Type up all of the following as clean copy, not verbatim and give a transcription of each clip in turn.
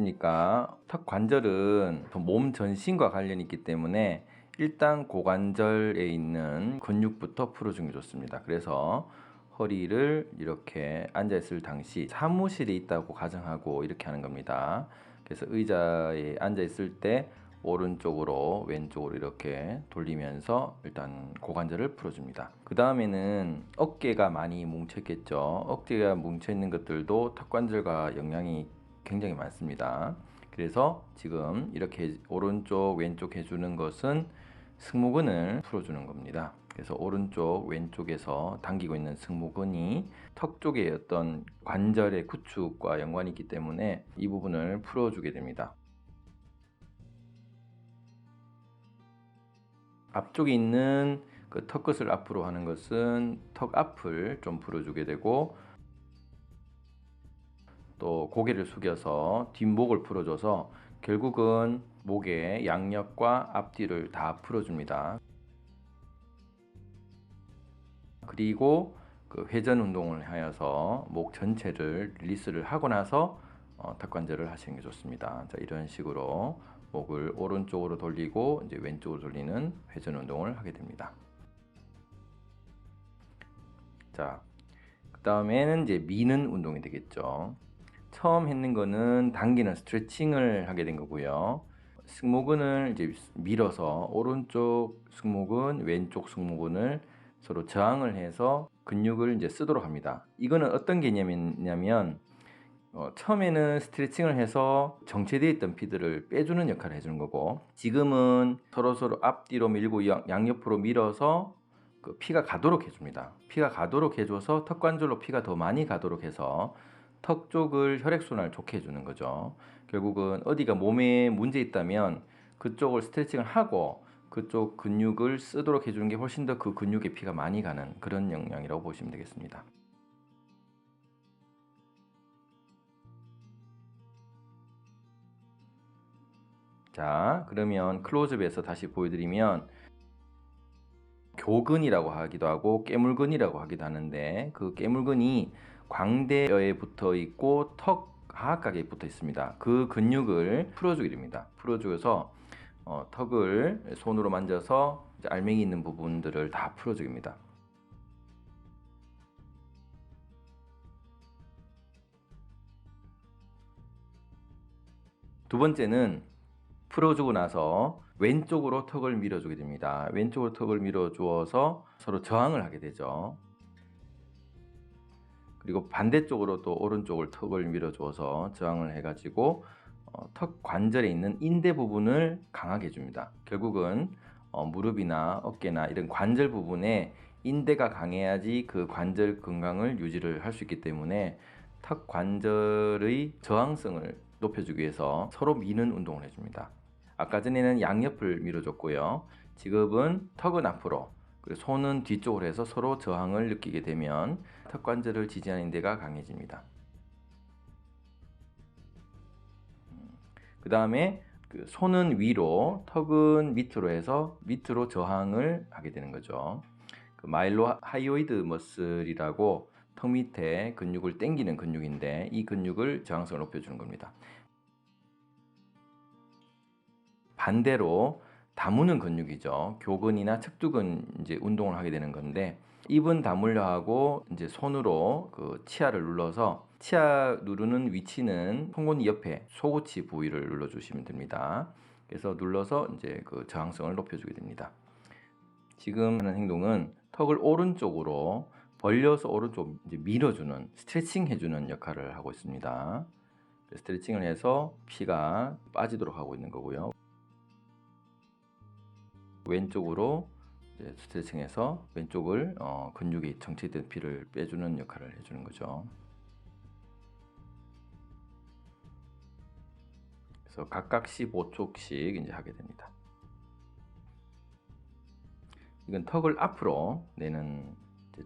아시겠습니까? 턱 관절은 몸 전신과 관련이 있기 때문에 일단 고관절에 있는 근육부터 풀어주는 게 좋습니다. 그래서 허리를 이렇게 앉아있을 당시 사무실에 있다고 가정하고 이렇게 하는 겁니다. 그래서 의자에 앉아있을 때 오른쪽으로 왼쪽으로 이렇게 돌리면서 일단 고관절을 풀어줍니다. 그 다음에는 어깨가 많이 뭉쳐있겠죠. 어깨가 뭉쳐있는 것들도 턱관절과 영향이 굉장히 많습니다. 그래서 지금 이렇게 오른쪽 왼쪽 해주는 것은 승모근을 풀어주는 겁니다. 그래서 오른쪽 왼쪽에서 당기고 있는 승모근이 턱 쪽의 어떤 관절의 구축과 연관이 있기 때문에 이 부분을 풀어주게 됩니다. 앞쪽에 있는 그 턱끝을 앞으로 하는 것은 턱 앞을 좀 풀어주게 되고, 또 고개를 숙여서 뒷목을 풀어줘서 결국은 목의 양옆과 앞뒤를 다 풀어줍니다. 그리고 그 회전 운동을 하여서 목 전체를 릴리스를 하고 나서 턱관절을 하시는 게 좋습니다. 자, 이런 식으로 목을 오른쪽으로 돌리고 이제 왼쪽으로 돌리는 회전 운동을 하게 됩니다. 자, 그 다음에는 이제 미는 운동이 되겠죠. 처음 했는 거는 당기는 스트레칭을 하게 된 거고요. 승모근을 이제 밀어서 오른쪽 승모근, 왼쪽 승모근을 서로 저항을 해서 근육을 이제 쓰도록 합니다. 이거는 어떤 개념이냐면 처음에는 스트레칭을 해서 정체되어 있던 피들을 빼주는 역할을 해주는 거고, 지금은 서로 앞뒤로 밀고 양옆으로 밀어서 그 피가 가도록 해줍니다. 피가 가도록 해줘서 턱관절로 피가 더 많이 가도록 해서 턱 쪽을 혈액순환을 좋게 해주는 거죠. 결국은 어디가 몸에 문제 있다면 그쪽을 스트레칭을 하고 그쪽 근육을 쓰도록 해주는 게 훨씬 더 그 근육에 피가 많이 가는 그런 영향이라고 보시면 되겠습니다. 자, 그러면 클로즈업에서 다시 보여드리면 교근이라고 하기도 하고 깨물근이라고 하기도 하는데, 그 깨물근이 광대뼈에 붙어 있고 턱 하악각에 붙어 있습니다. 그 근육을 풀어주게 됩니다. 풀어주어서 턱을 손으로 만져서 알맹이 있는 부분들을 다 풀어줍니다. 두 번째는 풀어주고 나서 왼쪽으로 턱을 밀어주게 됩니다. 왼쪽으로 턱을 밀어주어서 서로 저항을 하게 되죠. 그리고 반대쪽으로 또 오른쪽을 턱을 밀어주어서 저항을 해가지고 턱 관절에 있는 인대 부분을 강하게 해줍니다. 결국은 무릎이나 어깨나 이런 관절 부분에 인대가 강해야지 그 관절 건강을 유지를 할 수 있기 때문에 턱 관절의 저항성을 높여주기 위해서 서로 미는 운동을 해줍니다. 아까 전에는 양옆을 밀어줬고요. 지금은 턱은 앞으로, 그리고 손은 뒤쪽으로 해서 서로 저항을 느끼게 되면 턱 관절을 지지하는 데가 강해집니다. 그 다음에 그 손은 위로, 턱은 밑으로 해서 밑으로 저항을 하게 되는 거죠. 그 마일로 하이오이드 머슬이라고 턱 밑에 근육을 당기는 근육인데, 이 근육을 저항성을 높여주는 겁니다. 반대로 다무는 근육이죠. 교근이나 척두근 이제 운동을 하게 되는 건데, 입은 다물려 하고 이제 손으로 그 치아를 눌러서, 치아 누르는 위치는 송곳니 옆에 소고치 부위를 눌러 주시면 됩니다. 그래서 눌러서 이제 그 저항성을 높여주게 됩니다. 지금 하는 행동은 턱을 오른쪽으로 벌려서 오른쪽 이제 밀어주는, 스트레칭 해주는 역할을 하고 있습니다. 스트레칭을 해서 피가 빠지도록 하고 있는 거고요. 왼쪽으로 이제 스트레칭해서 왼쪽을 근육이 정체된 피를 빼주는 역할을 해주는 거죠. 그래서 각각 15초씩 이제 하게 됩니다. 이건 턱을 앞으로 내는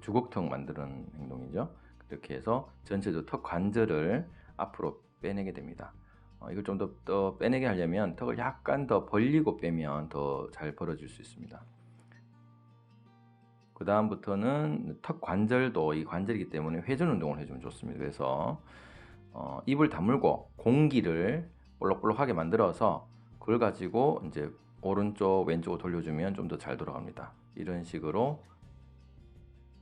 주걱턱 만드는 행동이죠. 이렇게 해서 전체적으로 턱 관절을 앞으로 빼내게 됩니다. 이걸 좀 더 빼내게 하려면 턱을 약간 더 벌리고 빼면 더 잘 벌어질 수 있습니다. 그 다음부터는 턱 관절도 이 관절이기 때문에 회전 운동을 해주면 좋습니다. 그래서 입을 다물고 공기를 볼록볼록하게 만들어서 그걸 가지고 이제 오른쪽 왼쪽으로 돌려주면 좀 더 잘 돌아갑니다. 이런 식으로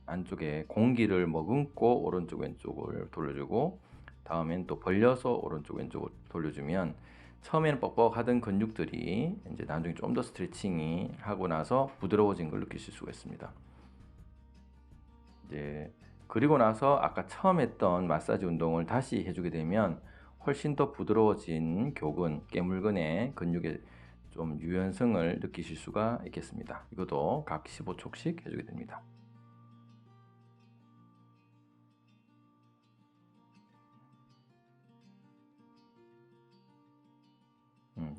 안쪽에 공기를 머금고 오른쪽 왼쪽을 돌려주고 다음엔 또 벌려서 오른쪽 왼쪽을 돌려주면 처음에는 뻑뻑하던 근육들이 이제 나중에 좀 더 스트레칭이 하고 나서 부드러워진 걸 느끼실 수가 있습니다. 이제 그리고 나서 아까 처음 했던 마사지 운동을 다시 해주게 되면 훨씬 더 부드러워진 교근, 깨물근의 근육의 좀 유연성을 느끼실 수가 있겠습니다. 이것도 각 15초씩 해주게 됩니다.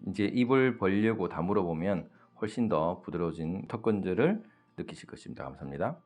이제 입을 벌리고 다물어 보면 훨씬 더 부드러워진 턱근들을 느끼실 것입니다. 감사합니다.